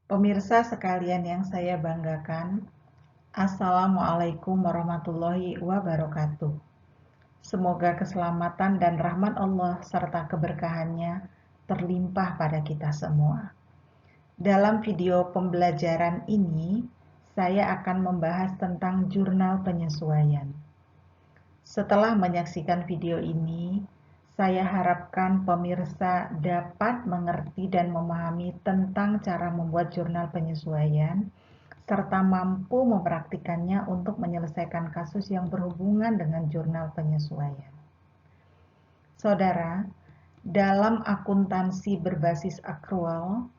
Pemirsa sekalian yang saya banggakan, Assalamualaikum warahmatullahi wabarakatuh. Semoga keselamatan dan rahmat Allah serta keberkahannya terlimpah pada kita semua. Dalam video pembelajaran ini, saya akan membahas tentang jurnal penyesuaian. Setelah menyaksikan video ini, saya harapkan pemirsa dapat mengerti dan memahami tentang cara membuat jurnal penyesuaian, serta mampu mempraktikannya untuk menyelesaikan kasus yang berhubungan dengan jurnal penyesuaian. Saudara, dalam akuntansi berbasis akrual,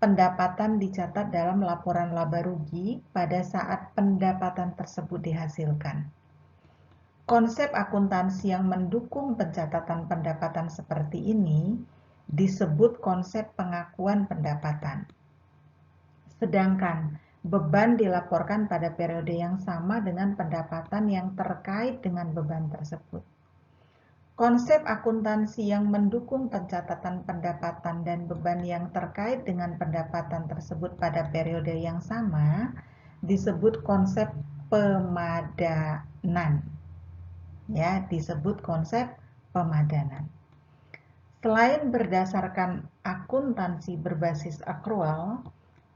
pendapatan dicatat dalam laporan laba rugi pada saat pendapatan tersebut dihasilkan. Konsep akuntansi yang mendukung pencatatan pendapatan seperti ini disebut konsep pengakuan pendapatan. Sedangkan beban dilaporkan pada periode yang sama dengan pendapatan yang terkait dengan beban tersebut. Konsep akuntansi yang mendukung pencatatan pendapatan dan beban yang terkait dengan pendapatan tersebut pada periode yang sama disebut konsep pemadanan. Ya, disebut konsep pemadanan. Selain berdasarkan akuntansi berbasis akrual,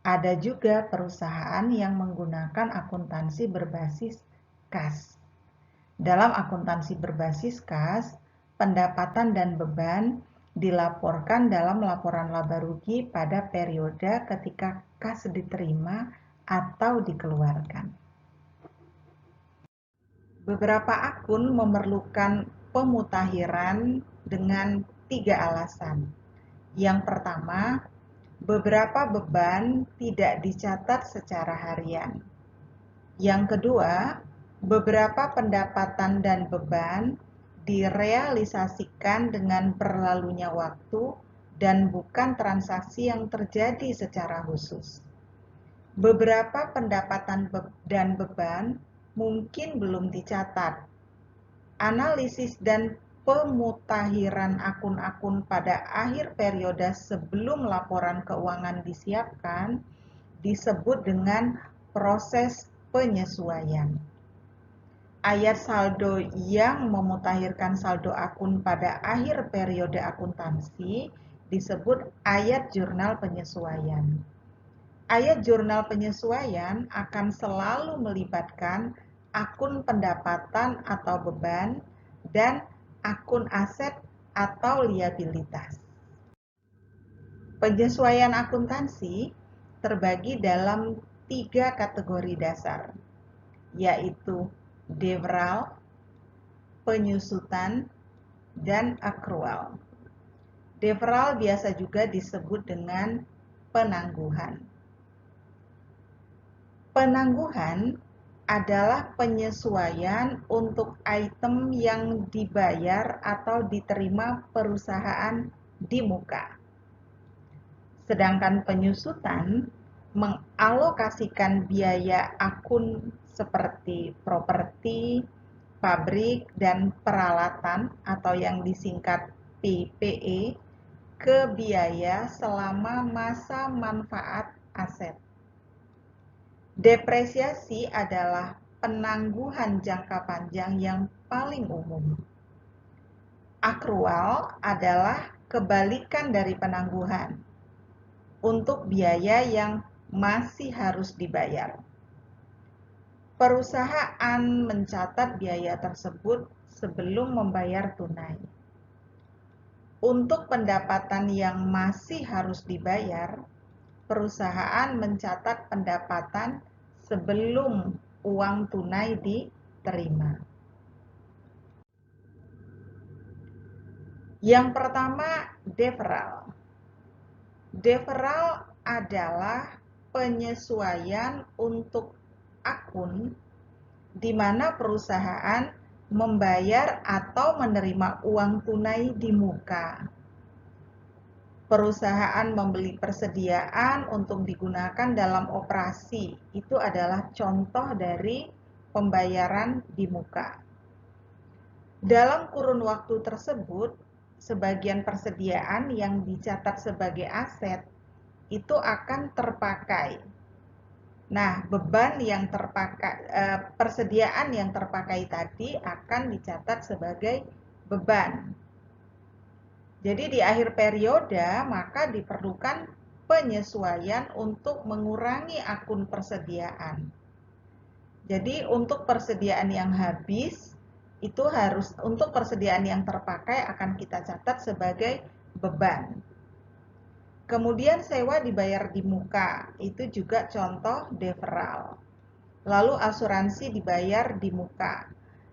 ada juga perusahaan yang menggunakan akuntansi berbasis kas. Dalam akuntansi berbasis kas, pendapatan dan beban dilaporkan dalam laporan laba rugi pada periode ketika kas diterima atau dikeluarkan. Beberapa akun memerlukan pemutakhiran dengan 3 alasan. Yang pertama, beberapa beban tidak dicatat secara harian. Yang kedua, beberapa pendapatan dan beban direalisasikan dengan berlalunya waktu dan bukan transaksi yang terjadi secara khusus. Beberapa pendapatan dan beban mungkin belum dicatat. Analisis dan pemutakhiran akun-akun pada akhir periode sebelum laporan keuangan disiapkan disebut dengan proses penyesuaian. Ayat saldo yang memutakhirkan saldo akun pada akhir periode akuntansi disebut ayat jurnal penyesuaian. Ayat jurnal penyesuaian akan selalu melibatkan akun pendapatan atau beban dan akun aset atau liabilitas. Penyesuaian akuntansi terbagi dalam 3 kategori dasar, yaitu deferral, penyusutan, dan akrual. Deferral biasa juga disebut dengan penangguhan. Penangguhan adalah penyesuaian untuk item yang dibayar atau diterima perusahaan di muka. Sedangkan penyusutan mengalokasikan biaya akun seperti properti, pabrik, dan peralatan atau yang disingkat PPE ke biaya selama masa manfaat aset. Depresiasi adalah penangguhan jangka panjang yang paling umum. Akrual adalah kebalikan dari penangguhan untuk biaya yang masih harus dibayar. Perusahaan mencatat biaya tersebut sebelum membayar tunai. Untuk pendapatan yang masih harus dibayar, perusahaan mencatat pendapatan sebelum uang tunai diterima. Yang pertama, deferral. Deferral adalah penyesuaian untuk akun di mana perusahaan membayar atau menerima uang tunai di muka. Perusahaan membeli persediaan untuk digunakan dalam operasi. Itu adalah contoh dari pembayaran di muka. Dalam kurun waktu tersebut, sebagian persediaan yang dicatat sebagai aset itu akan terpakai. Nah, beban yang terpakai, persediaan yang terpakai tadi akan dicatat sebagai beban. Jadi di akhir periode maka diperlukan penyesuaian untuk mengurangi akun persediaan. Jadi untuk persediaan yang habis itu harus, untuk persediaan yang terpakai akan kita catat sebagai beban. Kemudian sewa dibayar di muka, itu juga contoh deferral. Lalu asuransi dibayar di muka.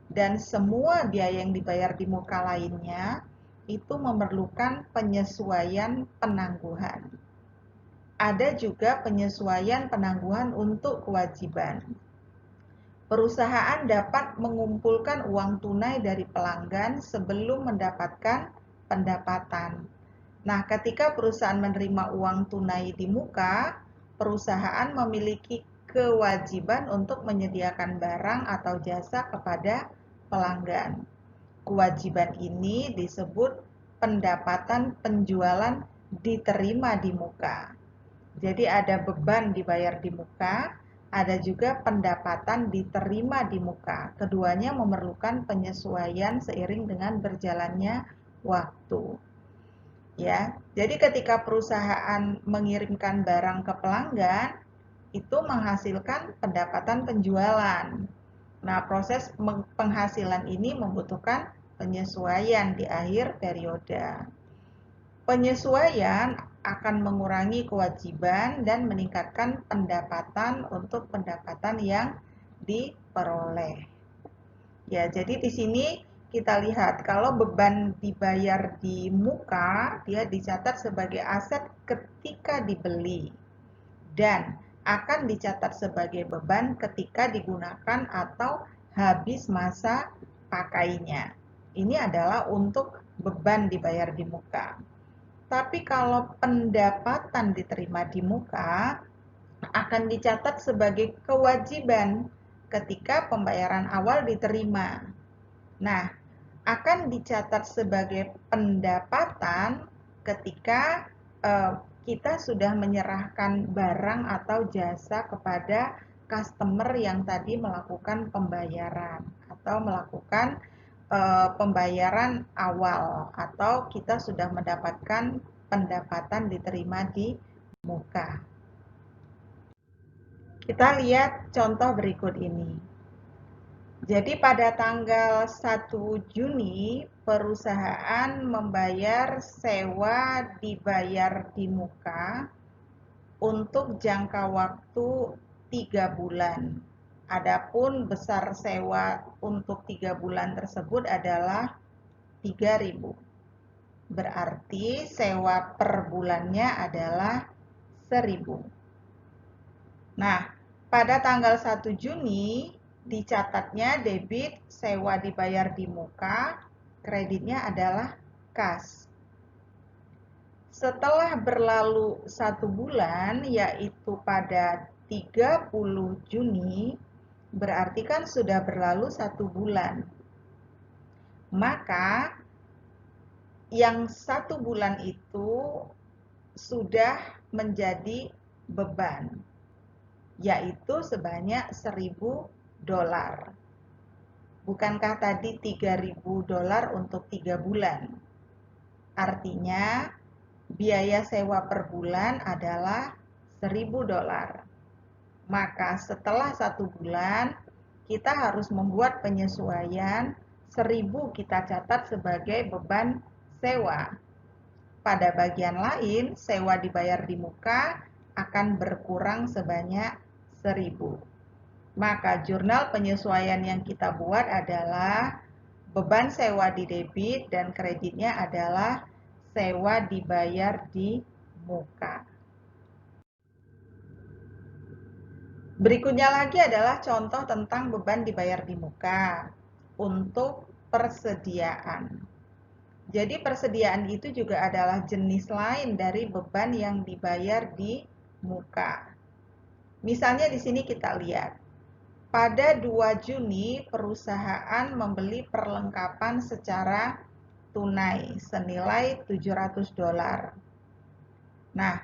Dan semua biaya yang dibayar di muka lainnya itu memerlukan penyesuaian penangguhan. Ada juga penyesuaian penangguhan untuk kewajiban. Perusahaan dapat mengumpulkan uang tunai dari pelanggan sebelum mendapatkan pendapatan. Nah, ketika perusahaan menerima uang tunai di muka, perusahaan memiliki kewajiban untuk menyediakan barang atau jasa kepada pelanggan. Kewajiban ini disebut pendapatan penjualan diterima di muka. Jadi ada beban dibayar di muka, ada juga pendapatan diterima di muka. Keduanya memerlukan penyesuaian seiring dengan berjalannya waktu. Ya, jadi ketika perusahaan mengirimkan barang ke pelanggan, itu menghasilkan pendapatan penjualan. Nah, proses penghasilan ini membutuhkan penyesuaian di akhir periode. Penyesuaian akan mengurangi kewajiban dan meningkatkan pendapatan untuk pendapatan yang diperoleh. Ya, jadi di sini kita lihat kalau beban dibayar di muka, dia dicatat sebagai aset ketika dibeli dan akan dicatat sebagai beban ketika digunakan atau habis masa pakainya. Ini adalah untuk beban dibayar di muka. Tapi kalau pendapatan diterima di muka akan dicatat sebagai kewajiban ketika pembayaran awal diterima. Nah, akan dicatat sebagai pendapatan ketika kita sudah menyerahkan barang atau jasa kepada customer yang tadi melakukan pembayaran atau melakukan pembayaran awal, atau kita sudah mendapatkan pendapatan diterima di muka. Kita lihat contoh berikut ini. Jadi pada tanggal 1 Juni, perusahaan membayar sewa dibayar di muka untuk jangka waktu 3 bulan. Adapun besar sewa untuk 3 bulan tersebut adalah 3.000. Berarti sewa per bulannya adalah 1.000. Nah, pada tanggal 1 Juni dicatatnya debit sewa dibayar di muka, kreditnya adalah kas. Setelah berlalu 1 bulan, yaitu pada 30 Juni, berarti kan sudah berlalu 1 bulan. Maka yang 1 bulan itu sudah menjadi beban, yaitu sebanyak 1.000 dolar. Bukankah tadi 3.000 dolar untuk 3 bulan? Artinya biaya sewa per bulan adalah 1.000 dolar. Maka setelah 1 bulan kita harus membuat penyesuaian, 1.000 kita catat sebagai beban sewa. Pada bagian lain, sewa dibayar di muka akan berkurang sebanyak 1.000. Maka jurnal penyesuaian yang kita buat adalah beban sewa di debit dan kreditnya adalah sewa dibayar di muka. Berikutnya lagi adalah contoh tentang beban dibayar di muka untuk persediaan. Jadi persediaan itu juga adalah jenis lain dari beban yang dibayar di muka. Misalnya di sini kita lihat. Pada 2 Juni, perusahaan membeli perlengkapan secara tunai senilai 700 dolar. Nah,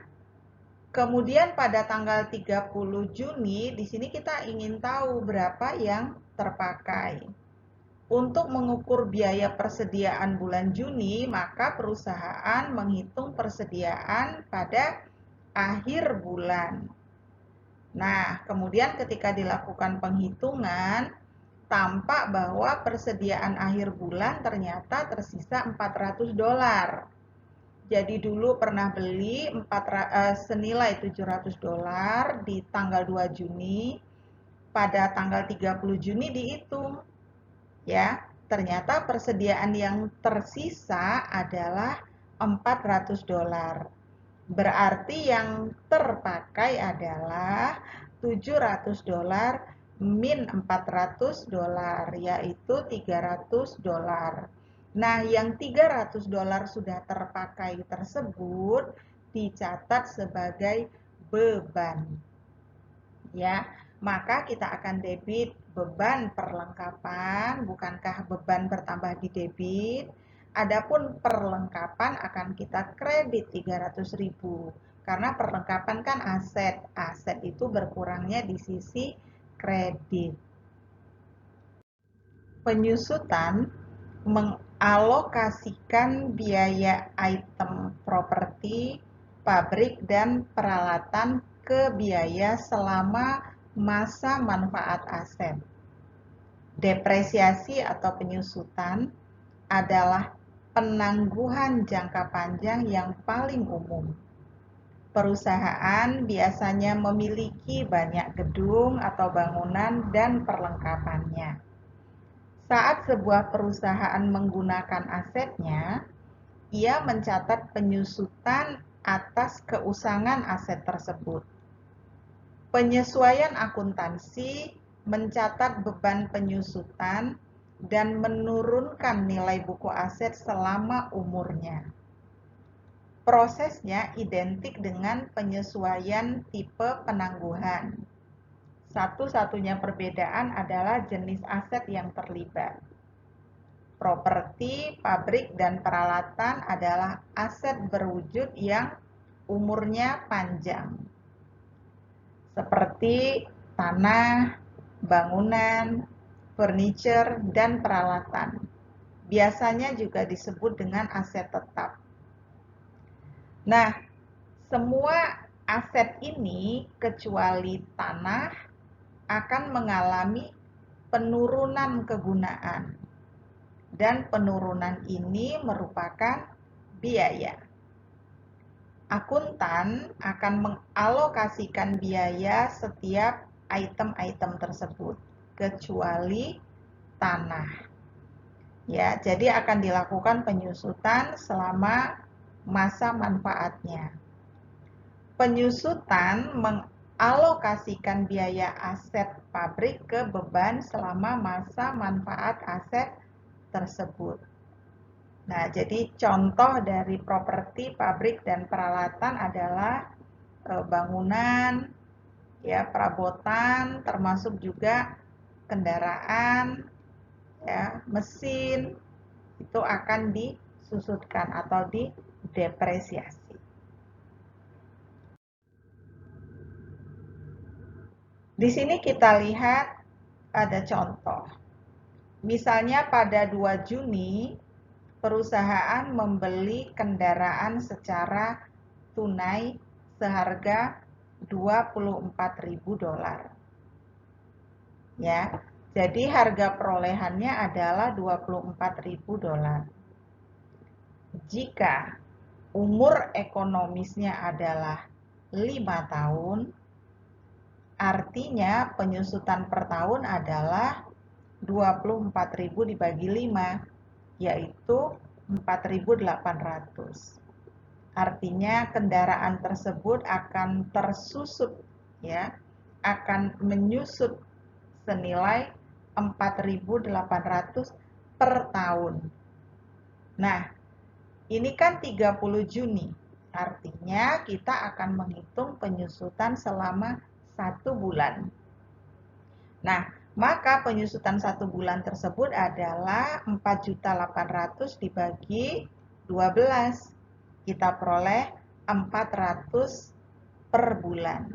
Kemudian pada tanggal 30 Juni, di sini kita ingin tahu berapa yang terpakai. Untuk mengukur biaya persediaan bulan Juni, maka perusahaan menghitung persediaan pada akhir bulan. Nah, kemudian ketika dilakukan penghitungan, tampak bahwa persediaan akhir bulan ternyata tersisa $400. Jadi dulu pernah beli senilai $700 di tanggal 2 Juni, pada tanggal 30 Juni dihitung. Ya, ternyata persediaan yang tersisa adalah $400. Berarti yang terpakai adalah $700 min $400, yaitu $300. Nah, yang $300 sudah terpakai tersebut dicatat sebagai beban. Ya, maka kita akan debit beban perlengkapan, bukankah beban bertambah di debit? Adapun perlengkapan akan kita kredit 300.000 karena perlengkapan kan aset. Aset itu berkurangnya di sisi kredit. Penyusutan mengalokasikan biaya item properti, pabrik dan peralatan ke biaya selama masa manfaat aset. Depresiasi atau penyusutan adalah penangguhan jangka panjang yang paling umum. Perusahaan biasanya memiliki banyak gedung atau bangunan dan perlengkapannya. Saat sebuah perusahaan menggunakan asetnya, ia mencatat penyusutan atas keusangan aset tersebut. Penyesuaian akuntansi mencatat beban penyusutan dan menurunkan nilai buku aset selama umurnya. Prosesnya identik dengan penyesuaian tipe penangguhan. Satu-satunya perbedaan adalah jenis aset yang terlibat. Properti, pabrik, dan peralatan adalah aset berwujud yang umurnya panjang, seperti tanah, bangunan, furniture, dan peralatan. Biasanya juga disebut dengan aset tetap. Nah, semua aset ini kecuali tanah akan mengalami penurunan kegunaan, dan penurunan ini merupakan biaya. Akuntan akan mengalokasikan biaya setiap item-item tersebut, kecuali tanah. Ya, jadi akan dilakukan penyusutan selama masa manfaatnya. Penyusutan mengalokasikan biaya aset pabrik ke beban selama masa manfaat aset tersebut. Nah, jadi contoh dari properti, pabrik, dan peralatan adalah bangunan, ya, perabotan, termasuk juga kendaraan, ya, mesin, itu akan disusutkan atau didepresiasi. Di sini kita lihat ada contoh. Misalnya pada 2 Juni, perusahaan membeli kendaraan secara tunai seharga $24.000. Ya, jadi harga perolehannya adalah $24.000. Jika umur ekonomisnya adalah 5 tahun, artinya penyusutan per tahun adalah 24.000 dibagi 5, yaitu 4.800. Artinya kendaraan tersebut akan tersusut, ya, akan menyusut senilai 4.800 per tahun. Nah, ini kan 30 Juni. Artinya kita akan menghitung penyusutan selama 1 bulan. Nah, maka penyusutan 1 bulan tersebut adalah 4.800 dibagi 12. Kita peroleh 400 per bulan.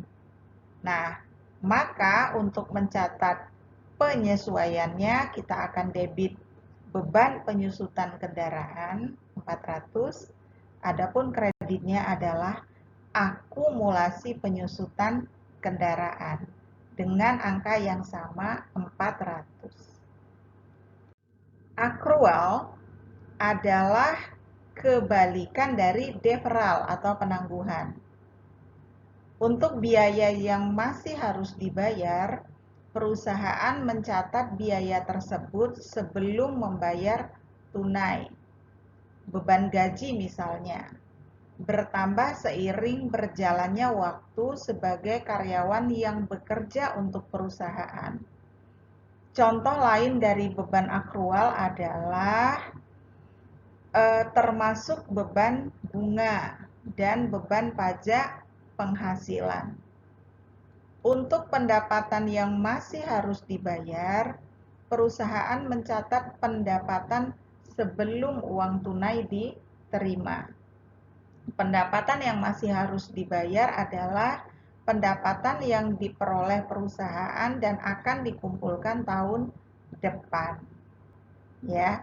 Nah, maka untuk mencatat penyesuaiannya kita akan debit beban penyusutan kendaraan 400, adapun kreditnya adalah akumulasi penyusutan kendaraan dengan angka yang sama 400. Akrual adalah kebalikan dari deferral atau penangguhan. Untuk biaya yang masih harus dibayar, perusahaan mencatat biaya tersebut sebelum membayar tunai. Beban gaji misalnya, bertambah seiring berjalannya waktu sebagai karyawan yang bekerja untuk perusahaan. Contoh lain dari beban akrual adalah termasuk beban bunga dan beban pajak penghasilan. Untuk pendapatan yang masih harus dibayar, perusahaan mencatat pendapatan sebelum uang tunai diterima. Pendapatan yang masih harus dibayar adalah pendapatan yang diperoleh perusahaan dan akan dikumpulkan tahun depan. Ya.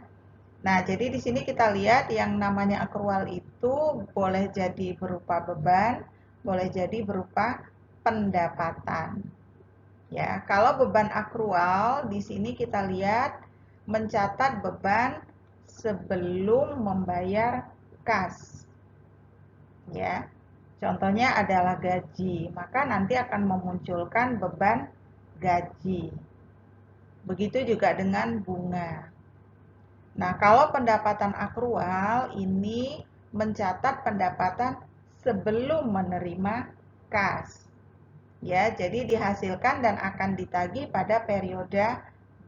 Nah, jadi di sini kita lihat yang namanya akrual itu boleh jadi berupa beban, boleh jadi berupa pendapatan. Ya, kalau beban akrual di sini kita lihat mencatat beban sebelum membayar kas. Ya. Contohnya adalah gaji, maka nanti akan memunculkan beban gaji. Begitu juga dengan bunga. Nah, kalau pendapatan akrual ini mencatat pendapatan sebelum menerima kas. Ya, jadi dihasilkan dan akan ditagih pada periode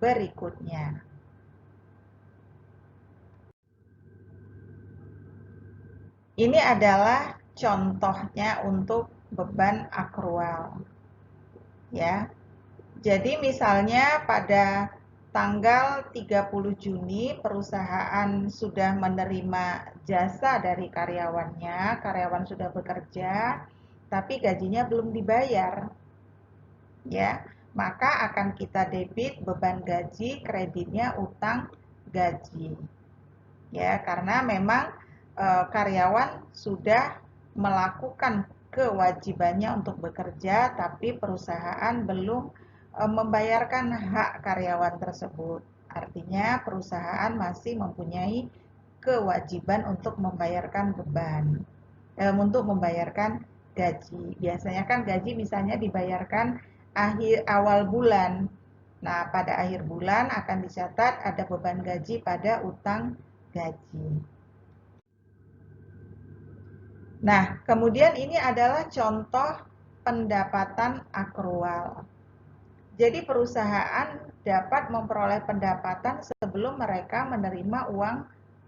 berikutnya. Ini adalah contohnya untuk beban akrual. Ya. Jadi misalnya pada tanggal 30 Juni perusahaan sudah menerima jasa dari karyawannya, karyawan sudah bekerja, tapi gajinya belum dibayar. Ya, maka akan kita debit beban gaji, kreditnya utang gaji. Ya, karena memang karyawan sudah melakukan kewajibannya untuk bekerja, tapi perusahaan belum membayarkan hak karyawan tersebut. Artinya perusahaan masih mempunyai kewajiban untuk membayarkan beban, untuk membayarkan gaji. Biasanya kan gaji misalnya dibayarkan awal bulan. Nah, pada akhir bulan akan dicatat ada beban gaji pada utang gaji. Nah, kemudian ini adalah contoh pendapatan akrual. Jadi perusahaan dapat memperoleh pendapatan sebelum mereka menerima uang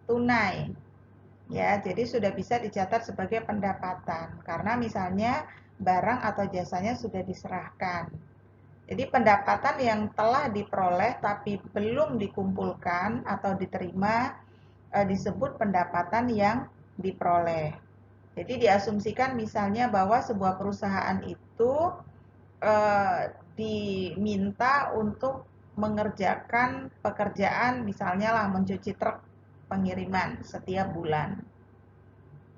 tunai. Ya, jadi sudah bisa dicatat sebagai pendapatan karena misalnya barang atau jasanya sudah diserahkan. Jadi pendapatan yang telah diperoleh tapi belum dikumpulkan atau diterima disebut pendapatan yang diperoleh. Jadi diasumsikan misalnya bahwa sebuah perusahaan itu diminta untuk mengerjakan pekerjaan misalnya lah mencuci truk pengiriman setiap bulan.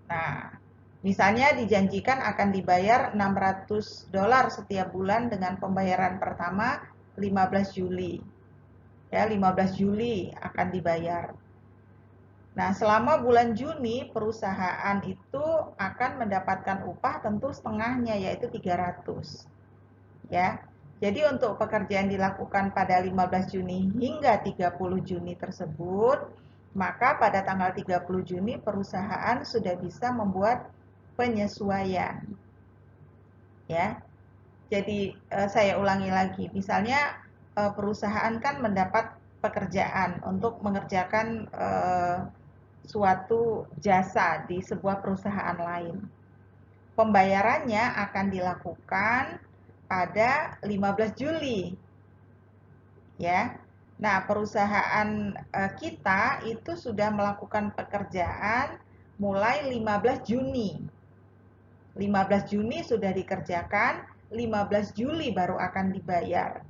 Nah, misalnya dijanjikan akan dibayar $600 setiap bulan dengan pembayaran pertama 15 Juli. Ya, 15 Juli akan dibayar. Nah, selama bulan Juni perusahaan itu akan mendapatkan upah tentu setengahnya yaitu 300. Ya. Jadi untuk pekerjaan dilakukan pada 15 Juni hingga 30 Juni tersebut, maka pada tanggal 30 Juni perusahaan sudah bisa membuat penyesuaian. Ya. Jadi saya ulangi lagi, misalnya perusahaan kan mendapat pekerjaan untuk mengerjakan suatu jasa di sebuah perusahaan lain. Pembayarannya akan dilakukan pada 15 Juli. Ya. Nah, perusahaan kita itu sudah melakukan pekerjaan mulai 15 Juni. 15 Juni sudah dikerjakan, 15 Juli baru akan dibayar.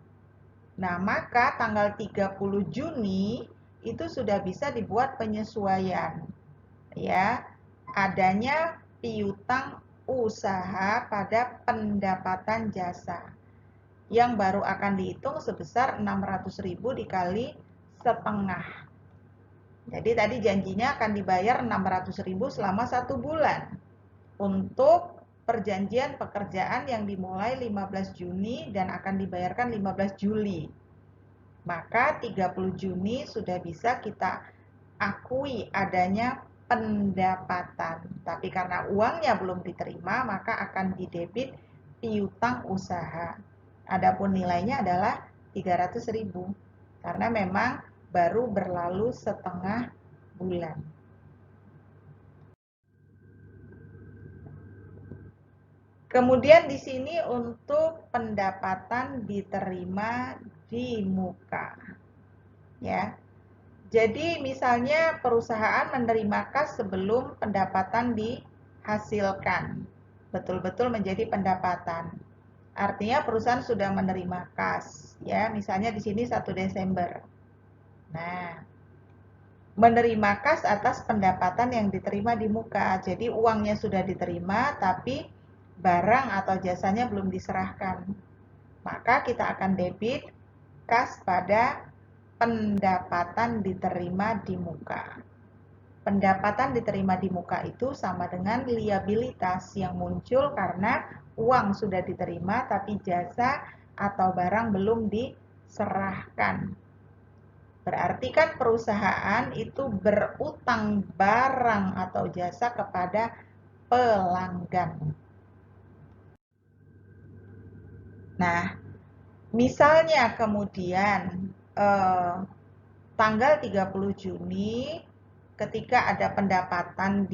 Nah, maka tanggal 30 Juni itu sudah bisa dibuat penyesuaian. Ya, adanya piutang usaha pada pendapatan jasa yang baru akan dihitung sebesar 600.000 dikali setengah. Jadi tadi janjinya akan dibayar 600.000 selama 1 bulan untuk perjanjian pekerjaan yang dimulai 15 Juni dan akan dibayarkan 15 Juli. Maka 30 Juni sudah bisa kita akui adanya pendapatan. Tapi karena uangnya belum diterima, maka akan didebit piutang usaha. Adapun nilainya adalah 300.000 karena memang baru berlalu setengah bulan. Kemudian di sini untuk pendapatan diterima di muka. Ya. Jadi misalnya perusahaan menerima kas sebelum pendapatan dihasilkan. Betul-betul menjadi pendapatan. Artinya perusahaan sudah menerima kas, ya. Misalnya di sini 1 Desember. Nah, menerima kas atas pendapatan yang diterima di muka. Jadi uangnya sudah diterima tapi barang atau jasanya belum diserahkan. Maka kita akan debit kas pada pendapatan diterima di muka. Pendapatan diterima di muka itu sama dengan liabilitas yang muncul karena uang sudah diterima tapi jasa atau barang belum diserahkan. Berarti kan perusahaan itu berutang barang atau jasa kepada pelanggan. Nah, misalnya kemudian tanggal 30 Juni ketika pendapatan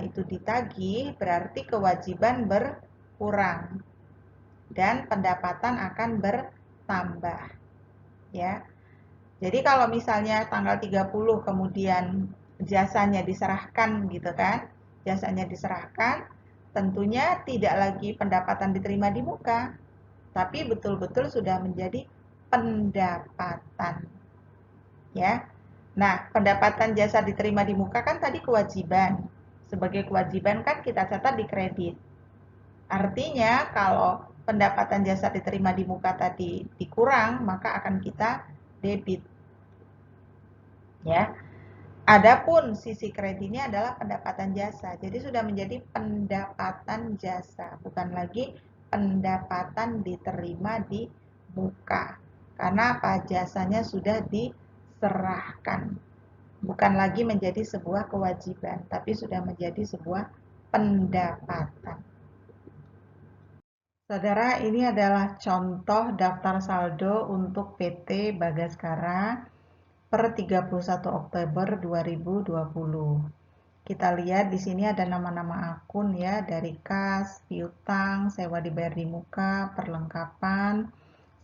itu ditagih, berarti kewajiban berkurang dan pendapatan akan bertambah. Ya. Jadi kalau misalnya tanggal 30 kemudian jasanya diserahkan gitu kan, jasanya diserahkan, tentunya tidak lagi pendapatan diterima di muka, tapi betul-betul sudah menjadi pendapatan. Ya. Nah, pendapatan jasa diterima di muka kan tadi kewajiban. Sebagai kewajiban kan kita catat di kredit. Artinya kalau pendapatan jasa diterima di muka tadi dikurang, maka akan kita debit. Ya. Adapun sisi kreditnya adalah pendapatan jasa. Jadi sudah menjadi pendapatan jasa, bukan lagi pendapatan diterima di muka. Karena apa? Jasanya sudah diserahkan. Bukan lagi menjadi sebuah kewajiban, tapi sudah menjadi sebuah pendapatan. Saudara, ini adalah contoh daftar saldo untuk PT Bagaskara per 31 Oktober 2020. Kita lihat di sini ada nama-nama akun ya, dari kas, piutang, sewa dibayar di muka, perlengkapan,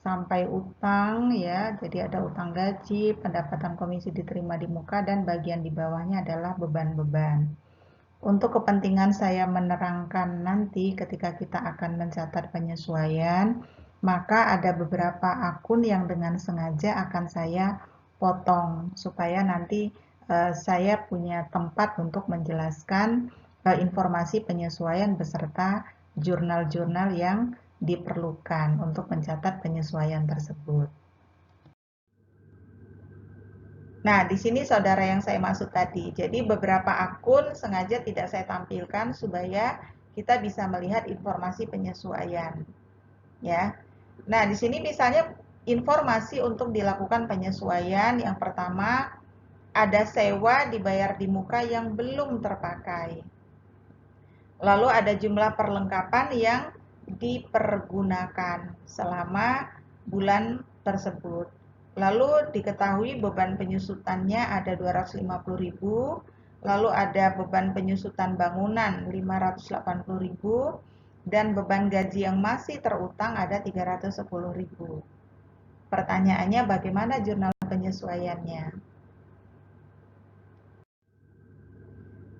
sampai utang ya. Jadi ada utang gaji, pendapatan komisi diterima di muka, dan bagian di bawahnya adalah beban-beban. Untuk kepentingan saya menerangkan nanti ketika kita akan mencatat penyesuaian, maka ada beberapa akun yang dengan sengaja akan saya potong supaya nanti saya punya tempat untuk menjelaskan informasi penyesuaian beserta jurnal-jurnal yang diperlukan untuk mencatat penyesuaian tersebut. Nah, di sini saudara yang saya maksud tadi. Jadi beberapa akun sengaja tidak saya tampilkan supaya kita bisa melihat informasi penyesuaian. Ya. Nah, di sini misalnya informasi untuk dilakukan penyesuaian. Yang pertama, ada sewa dibayar di muka yang belum terpakai. Lalu ada jumlah perlengkapan yang dipergunakan selama bulan tersebut. Lalu diketahui beban penyusutannya ada 250.000, lalu ada beban penyusutan bangunan 580.000, dan beban gaji yang masih terutang ada 310.000. Pertanyaannya, bagaimana jurnal penyesuaiannya?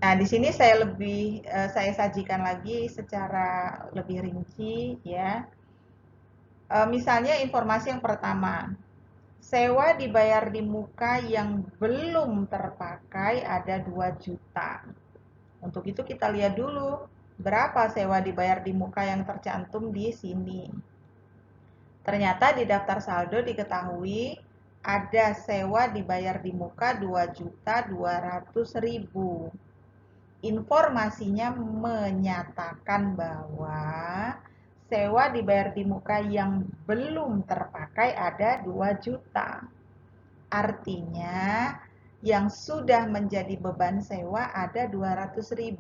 Nah, di sini saya sajikan lagi secara lebih rinci ya. Misalnya informasi yang pertama, sewa dibayar di muka yang belum terpakai ada 2 juta. Untuk itu kita lihat dulu berapa sewa dibayar di muka yang tercantum di sini. Ternyata di daftar saldo diketahui ada sewa dibayar di muka 2.200.000. Informasinya menyatakan bahwa sewa dibayar di muka yang belum terpakai ada 2 juta. Artinya yang sudah menjadi beban sewa ada 200.000,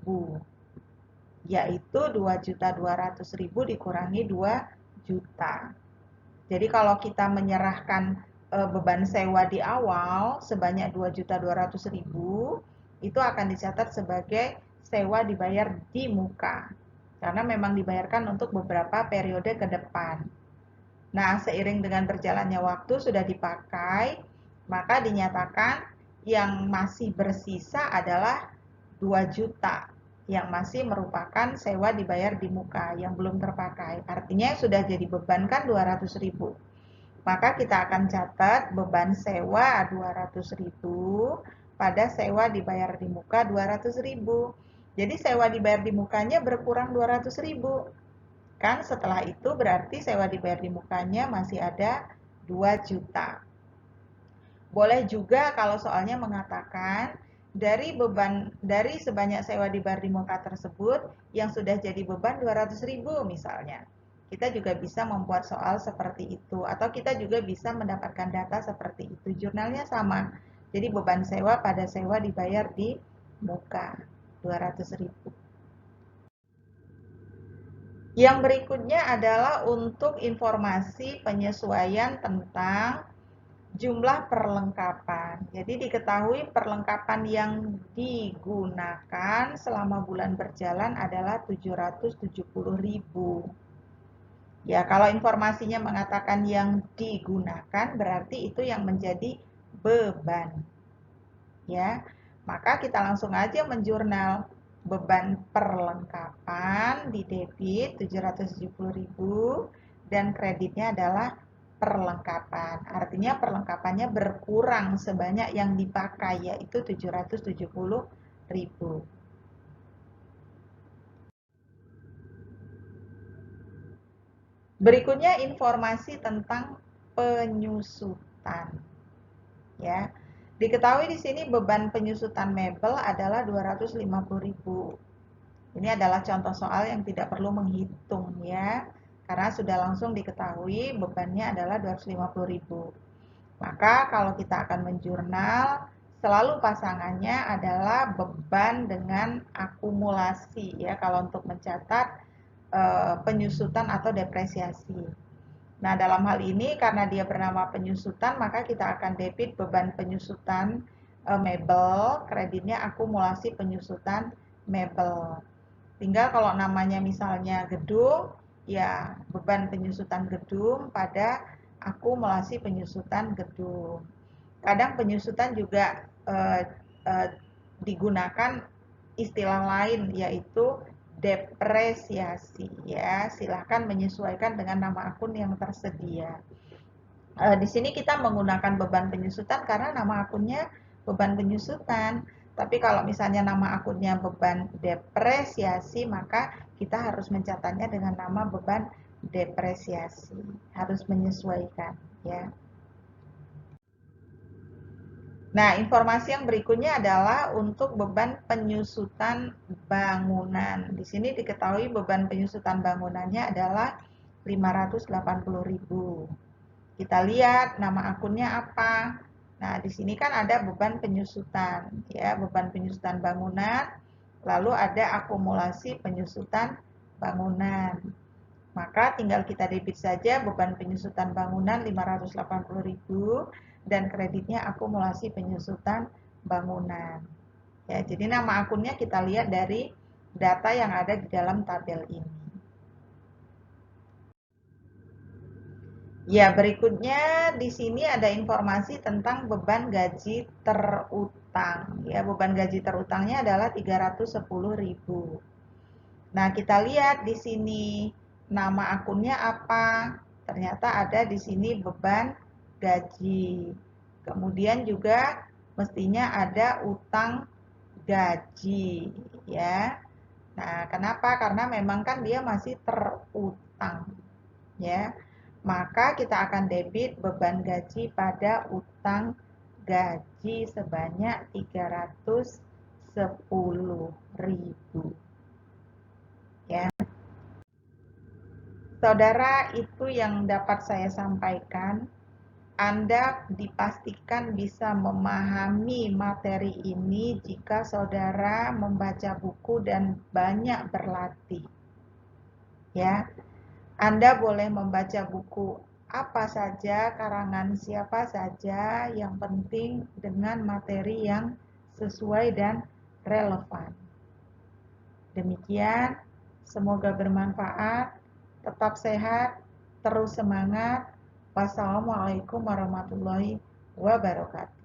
yaitu 2.200.000 dikurangi 2 juta. Jadi kalau kita menyerahkan beban sewa di awal sebanyak 2.200.000, itu akan dicatat sebagai sewa dibayar di muka. Karena memang dibayarkan untuk beberapa periode ke depan. Nah, seiring dengan berjalannya waktu sudah dipakai, maka dinyatakan yang masih bersisa adalah 2 juta yang masih merupakan sewa dibayar di muka yang belum terpakai. Artinya sudah jadi beban kan 200.000. Maka kita akan catat beban sewa 200.000 pada sewa dibayar di muka 200.000. Jadi sewa dibayar di mukanya berkurang 200.000. Kan setelah itu berarti sewa dibayar di mukanya masih ada 2 juta. Boleh juga kalau soalnya mengatakan dari sebanyak sewa dibayar di muka tersebut yang sudah jadi beban 200.000 misalnya. Kita juga bisa membuat soal seperti itu atau kita juga bisa mendapatkan data seperti itu. Jurnalnya sama. Jadi beban sewa pada sewa dibayar di muka 200.000. Yang berikutnya adalah untuk informasi penyesuaian tentang jumlah perlengkapan. Jadi diketahui perlengkapan yang digunakan selama bulan berjalan adalah 770.000. Ya, kalau informasinya mengatakan yang digunakan berarti itu yang menjadi beban. Ya. Maka kita langsung aja menjurnal beban perlengkapan di debit 770.000 dan kreditnya adalah perlengkapan. Artinya perlengkapannya berkurang sebanyak yang dipakai yaitu 770.000. Berikutnya informasi tentang penyusutan. Ya. Diketahui di sini beban penyusutan mebel adalah 250.000. Ini adalah contoh soal yang tidak perlu menghitung ya. Karena sudah langsung diketahui bebannya adalah 250.000. Maka kalau kita akan menjurnal, selalu pasangannya adalah beban dengan akumulasi ya kalau untuk mencatat penyusutan atau depresiasi. Nah, dalam hal ini karena dia bernama penyusutan, maka kita akan debit beban penyusutan mebel, kreditnya akumulasi penyusutan mebel. Tinggal kalau namanya misalnya gedung, ya beban penyusutan gedung pada akumulasi penyusutan gedung. Kadang penyusutan juga digunakan istilah lain yaitu depresiasi ya. Silahkan menyesuaikan dengan nama akun yang tersedia. Di sini kita menggunakan beban penyusutan karena nama akunnya beban penyusutan. Tapi kalau misalnya nama akunnya beban depresiasi, maka kita harus mencatatnya dengan nama beban depresiasi. Harus menyesuaikan ya. Nah, informasi yang berikutnya adalah untuk beban penyusutan bangunan. Di sini diketahui beban penyusutan bangunannya adalah 580.000. Kita lihat nama akunnya apa. Nah, di sini kan ada beban penyusutan, ya, beban penyusutan bangunan, lalu ada akumulasi penyusutan bangunan. Maka tinggal kita debit saja beban penyusutan bangunan 580.000 dan kreditnya akumulasi penyusutan bangunan. Ya, jadi nama akunnya kita lihat dari data yang ada di dalam tabel ini. Ya, berikutnya di sini ada informasi tentang beban gaji terutama. terutang. Ya, beban gaji terutangnya adalah 310.000. Nah, kita lihat di sini nama akunnya apa. Ternyata ada di sini beban gaji. Kemudian juga mestinya ada utang gaji, ya. Nah, kenapa? Karena memang kan dia masih terutang, ya. Maka kita akan debit beban gaji pada utang gaji sebanyak 310.000, ya. Saudara, itu yang dapat saya sampaikan. Anda dipastikan bisa memahami materi ini jika saudara membaca buku dan banyak berlatih. Ya, Anda boleh membaca buku apa saja, karangan siapa saja, yang penting dengan materi yang sesuai dan relevan. Demikian, semoga bermanfaat, tetap sehat, terus semangat. Wassalamualaikum warahmatullahi wabarakatuh.